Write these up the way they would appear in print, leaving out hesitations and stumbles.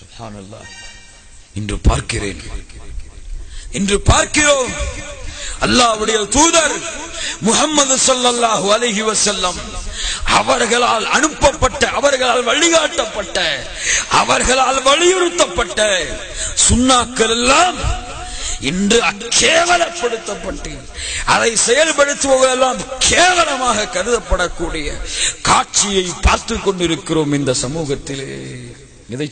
சுப்ஹானல்லாஹ். இன்று பார்க்கிறோம் அல்லாஹ்வுடைய தூதர் முஹம்மது ஸல்லல்லாஹு அலைஹி வஸல்லம் அவர்களால் அனுப்பப்பட்ட, அவர்களால் வழிகாட்டப்பட்ட, அவர்களால் வலியுறுத்தப்பட்ட சுன்னாக்கள் எல்லாம் இன்று கேவலப்படுத்தப்பட்டு அதை செயல்படுத்துவதெல்லாம் கேவலமாக கருதப்படக்கூடிய காட்சியை பார்த்து கொண்டிருக்கிறோம் இந்த சமூகத்திலே. இதை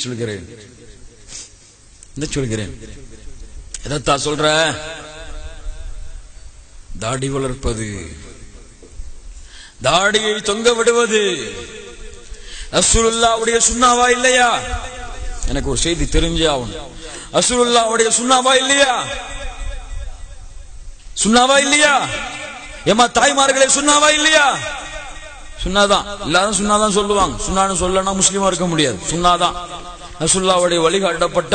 சொல்கிறேன், எதைத்தான் சொல்ற? தாடி வளர்ப்பது, தாடியை தொங்க விடுவது ரசூலுல்லாஹ்வுடைய சுன்னாவா இல்லையா? எனக்கு ஒரு செய்தி தெரிஞ்சே ஆகணும். ரசூலுல்லாஹ்வுடைய சுன்னாவா இல்லையா? சுன்னாவா இல்லையா? ஏமா தாய்மார்களே, சுன்னாவா இல்லையா? சுன்னாதான். எல்லாரும் சுன்னாதான் சொல்லுவாங்க. சுன்னான்னு சொல்லனா முஸ்லிமா இருக்க முடியாது. சுன்னாதான் ரசூலுல்லாஹ்வுடைய வழிகாட்டப்பட்ட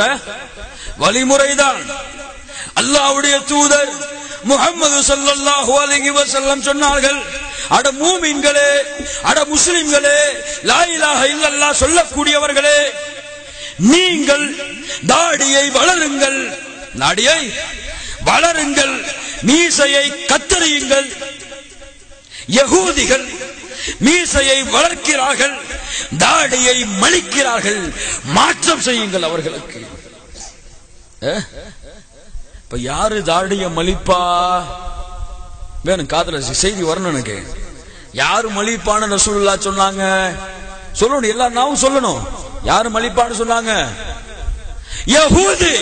வழிமுறைதான். அல்லாஹ்வுடைய தூதர் முஹம்மது ஸல்லல்லாஹு அலைஹி வஸல்லம் சொன்னார்கள், அட மூமின்களே, அட முஸ்லிம்களே, லா இலாஹ இல்லல்லாஹ் சொல்லக்கூடியவர்களே, நீங்கள் தாடியை வளருங்கள், தாடியை வளருங்கள், மீசையை கத்தரியுங்கள். யகூதிகள் மீசையை வளர்க்கிறார்கள், தாடியை மலிக்கிறார்கள், மாற்றம் செய்யுங்கள் அவர்களுக்கு. இப்ப யாரு தாடிய மலிப்பா? வேணும் காதல செய்தி வரணும் எனக்கு. யாரு மலிப்பான்னு ரசூலுல்லாஹ் சொன்னாங்க? சொல்லணும், எல்லா நாவும் சொல்லணும். யாரு மலிப்பான்னு சொன்னாங்க? யஹூதி.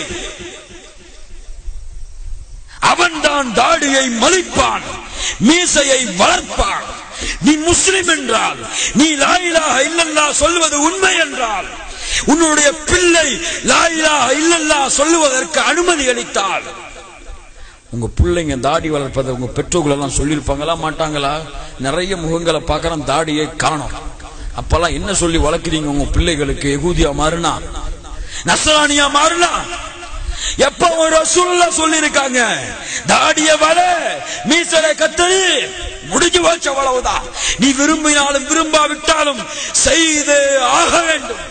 அவன்தான் தாடியை மலிப்பான், மீசையை வளர்ப்பான். நீ முஸ்லிம் என்றால், நீ லா இலாஹ இல்லல்லாஹ் சொல்வது உண்மை என்றால், உன்னுடைய பிள்ளை லா இலாஹ இல்லல்லாஹ் சொல்லுவதற்கு அனுமதி அளித்தால், உங்க பிள்ளைங்க தாடி வளர்ப்பதை உங்க பெற்றோர்கள் எல்லாம் சொல்லியிருப்பாங்களா மாட்டாங்களா? நிறைய முகங்களை பார்க்கறோம், தாடியை காணோம். அப்பெல்லாம் என்ன சொல்லி வளர்க்கிறீங்க உங்க பிள்ளைகளுக்கு? யகூதியா மாறுனா, நஸ்ரானியா மாறுனா? எப்ப ஒரு ரசூலுல்லாஹ் சொல்லி இருக்காங்க, தாடிய வள, மீசையை கத்தரி, முடிஞ்சு வச்ச அவ்வளவுதான். நீ விரும்பினாலும் விரும்பாவிட்டாலும் செய்து ஆக வேண்டும்.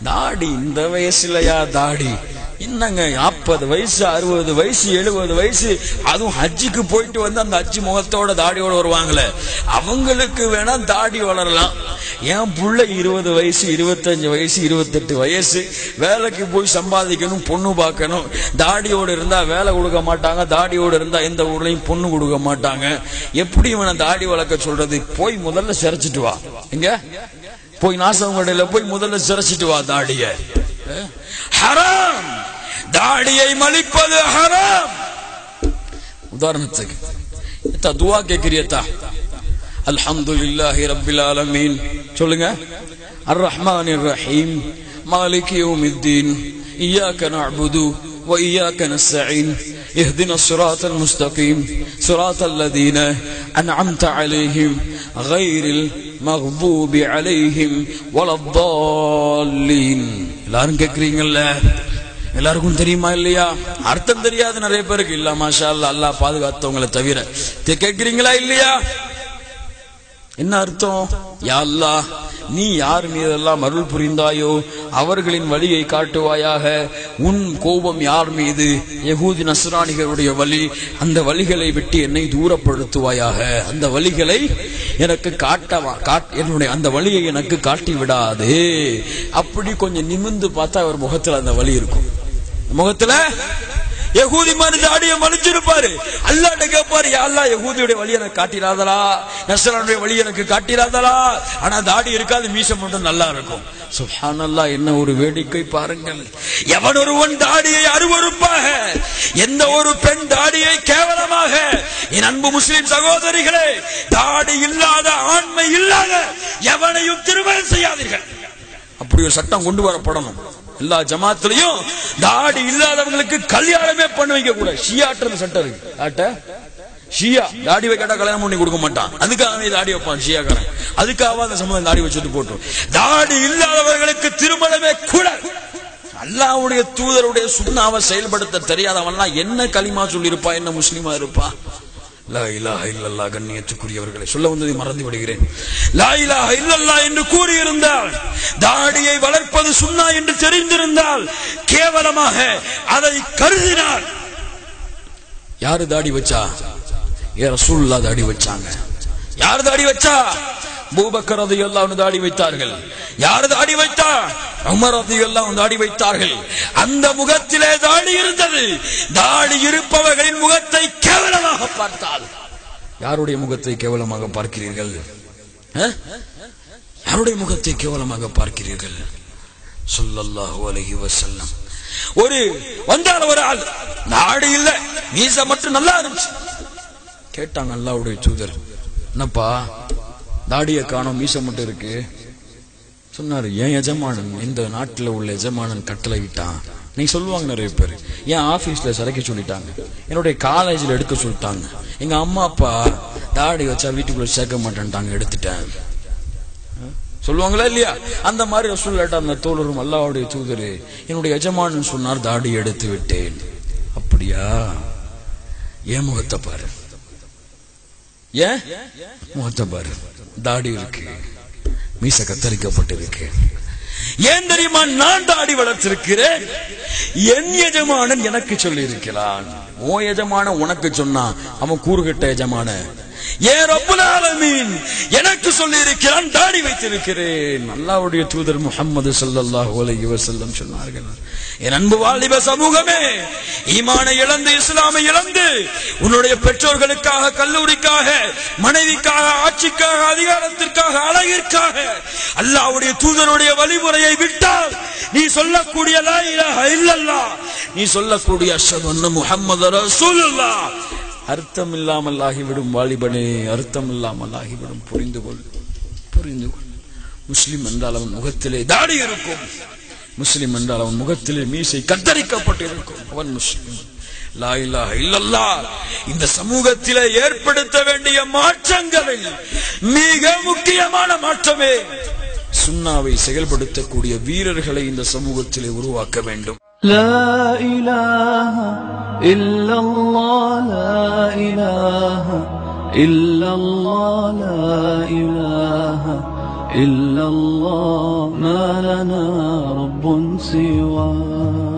தாடி இந்த வயசுலயா தாடி? என்னங்க 40 வயசு 60 வயசு 70 வயசு, அதுவும் ஹஜ்ஜுக்கு போயிட்டு வந்து அந்த ஹஜ்ஜு முகத்தோட தாடியோட வருவாங்களே, அவங்களுக்கு வேணா தாடி வளரலாம். என் புள்ள 20 வயசு 25 வயசு 28 வயசு, வேலைக்கு போய் சம்பாதிக்கணும், பொண்ணு பார்க்கணும். தாடியோடு இருந்தா வேலை கொடுக்க மாட்டாங்க, தாடியோடு இருந்தா எந்த ஊர்லயும் பொண்ணு கொடுக்க மாட்டாங்க. எப்படி இவனை தாடி வளர்க்க சொல்றது? போய் முதல்ல சிரைச்சிட்டு வா, எங்க போய் நாசம் கடையில போய் முதல்ல சிரைச்சிட்டு வா தாடிய. ஹராம், தாடியை மலிப்பது ஹராம். உதாரணத்துக்கு துவா கேக்குறியத்தா, அல்ஹம்துலில்லாஹி ரப்பில் ஆலமீன் சொல்லுங்க. அர் ரஹ்மானிர் ரஹீம், மாலிகி யௌமித்தீன், இய்யாக நஅ்புது வ இய்யாக நஸ்தஈன், اهدنا الصراط المستقيم صراط الذين أنعمت عليهم غير المغضوب عليهم ولا الضالين. எல்லாரும் கேக்குறீங்கல்ல, எல்லாருக்கும் தெரியுமா இல்லையா? அர்த்தம் தெரியாது நிறைய பேருக்கு. இல்ல மாஷா அல்லாஹ், அல்லாஹ் பாதுகாத்தவங்களை தவிர. கேக்குறீங்களா இல்லையா? என்ன அர்த்தம்? யா அல்லாஹ், நீ யார் மீதெல்லாம் அருள் புரிந்தாயோ அவர்களின் வழியை காட்டுவாயாக. உன் கோபம் யார் மீது, யகூதி நஸ்ரானிகளுடைய வழி, அந்த வழிகளை விட்டு என்னை தூரப்படுத்துவாயாக. அந்த வழிகளை எனக்கு என்னுடைய அந்த வழியை எனக்கு காட்டி விடாது. அப்படி கொஞ்சம் நிமிர்ந்து பார்த்தா அவர் முகத்துல அந்த வழி இருக்கும். முகத்துல யகூதி மாதிரி தாடியை மலிச்சிருப்பாரு. அல்லாஹ்ட்ட கேட்பாரு, யா அல்லாஹ், யகூதியுடைய வழி எனக்கு காட்டிராதலா, நஸ்ரானுடைய வழி எனக்கு காட்டிராதலா. ஆனா தாடி இருக்காது, மீசம் மட்டும் நல்லா இருக்கும். சுப்ஹானல்லாஹ், என்ன ஒரு வேடிக்கை பாருங்கள். எவன் ஒருவன் தாடியை அருவருப்பாக, எந்த ஒரு பெண் தாடியை கேவலமாக, என் அன்பு முஸ்லிம் சகோதரிகளே, தாடி இல்லாத, ஆண்மை இல்லாத எவனையும் திருமணம் செய்யாதீர்கள். அப்படி ஒரு சட்டம் கொண்டு வரப்படணும். எல்லா ஜமாத்திலையும் தாடி இல்லாதவங்களுக்கு கல்யாணமே பண்ண வைக்க கூட. ஷியாட்டு சட்டம் இருக்கு. ஷியா தாடி வைக்கட்டா கல்யாணம் பண்ணி கொடுக்க மாட்டான். அதுக்காக தாடி வைப்பான் ஷியாக்காரன். அதுக்காக அந்த சமூகம் தாடி வச்சுட்டு போட்டோம். தாடி இல்லாதவர்களுக்கு திருமணமே கூட. அல்லாஹ்வுடைய தூதருடைய சுன்னாவை செயல்படுத்த தெரியாதவன்லாம் என்ன களிமா சொல்லி இருப்பா, என்ன முஸ்லிமா இருப்பா? லா இலாஹ இல்லல்லாஹ். கண்ணியத்துக்குரியவர்களை, சொல்ல வந்ததை மறந்து விடுகிறேன். லா இலாஹ இல்லல்லாஹ் என்று கூறியிருந்தால், தாடியை வளர்ப்பது சுன்னா என்று தெரிந்திருந்தால், கேவலமாக அதை கருதினால், யாரு தாடி வச்சா? ரசூலுல்லாஹ் தாடி வச்சாங்க. யார் தாடி வச்சா? அபூபக்கர் ரலியல்லாஹு அன்ஹு தாடி வைத்தார்கள். யார் தாடி வைத்தா? உமர் ரலியல்லாஹு அன்ஹு தாடி வைத்தார்கள். அந்த முகத்திலே தாடி இருந்தது. தாடி இருப்பவர்களின் முகத்தை கேவலமாக பார்த்தால், யாருடைய முகத்தை கேவலமாக பார்க்கிறீர்கள்? யாருடைய முகத்தை கேவலமாக பார்க்கிறீர்கள்? ஸல்லல்லாஹு அலைஹி வஸல்லம். ஒரு வந்தார் ஒரு ஆள், தாடி இல்ல, மீசை மட்டும் நல்லா இருந்துச்சு. கேட்டாங்க அல்லாஹ்வுடைய தூதர், என்னப்பா தாடியை காணோம், மீசை மட்டும் இருக்கு. சொன்னாரு, என் எஜமானன், இந்த நாட்டில் உள்ள எஜமானன் கட்டளை விட்டான். நீ சொல்லுவாங்க நிறைய பேர், என் ஆபீஸ்ல சரைக்க சொல்லிட்டாங்க, என்னுடைய காலேஜ்ல எடுக்க சொல்லிட்டாங்க, எங்க அம்மா அப்பா தாடி வச்சா வீட்டுக்குள்ள சேர்க்க மாட்டேன்ட்டாங்க, எடுத்துட்டேன். சொல்லுவாங்களா இல்லையா? அந்த மாதிரி ரசூலுல்லாஹ் அந்த தோழரும் அல்லாஹ்வுடைய தூதர், என்னுடைய எஜமானன் சொன்னார் தாடி எடுத்து விட்டேன். அப்படியா? ஏன் முகத்தை பாரு, ஏன் முகத்தை பாரு, தாடி இருக்கு, மீசை கத்தரிக்கப்பட்டிருக்கு. ஏன் தெரியுமா? நான் தாடி வளர்த்திருக்கிறேன். என் எஜமானன் எனக்கு சொல்லி இருக்கிறான். ஓ எஜமான உனக்கு சொன்னா அவன் கூறுகட்ட எஜமான. ஏன் ரப்புல் ஆலமீன் எனக்கு சொல்லி இருக்கிறான், தாடி வைத்திருக்கிறேன். அல்லாஹ்வுடைய தூதர் முஹம்மது ஸல்லல்லாஹு அலைஹி வஸல்லம் சொன்னார்கள், என் அன்பு வாலிப சமூகமே, ஈமானை இழந்து, இஸ்லாமை இழந்து, உன்னுடைய பெற்றோர்களுக்காக, கல்லூரிக்காக, மனைவிக்காக, ஆட்சிக்காக, அதிகாரத்திற்காக, அழகிற்காக அல்லாஹ்வுடைய தூதருடைய வழிமுறையை விட்டால், நீ சொல்லக்கூடிய லா இலாஹ இல்லல்லாஹ், நீ சொல்லக்கூடிய அஷ்ஹது அன்ன முஹம்மது ரசூலுல்லாஹ் அர்த்தம் இல்லாமல் ஆகிவிடும். வாலிபனே, அர்த்தம் இல்லாமல் ஆகிவிடும். புரிந்து கொள், புரிந்து கொள். முஸ்லிம் என்றால் அவன் முகத்திலே தாடி இருக்கும். முஸ்லிம் என்றால் அவன் முகத்திலே மீசை கத்தரிக்கப்பட்டிருக்கும். அவன் முஸ்லிம். லா இலாஹ இல்லல்லாஹ் இந்த சமூகத்திலே ஏற்படுத்த வேண்டிய மாற்றங்களில் மிக முக்கியமான மாற்றமே சுன்னாவை செயல்படுத்தக்கூடிய வீரர்களை இந்த சமூகத்திலே உருவாக்க வேண்டும். لا إله إلا الله لا إله إلا الله لا إله إلا الله ما لنا رب سواه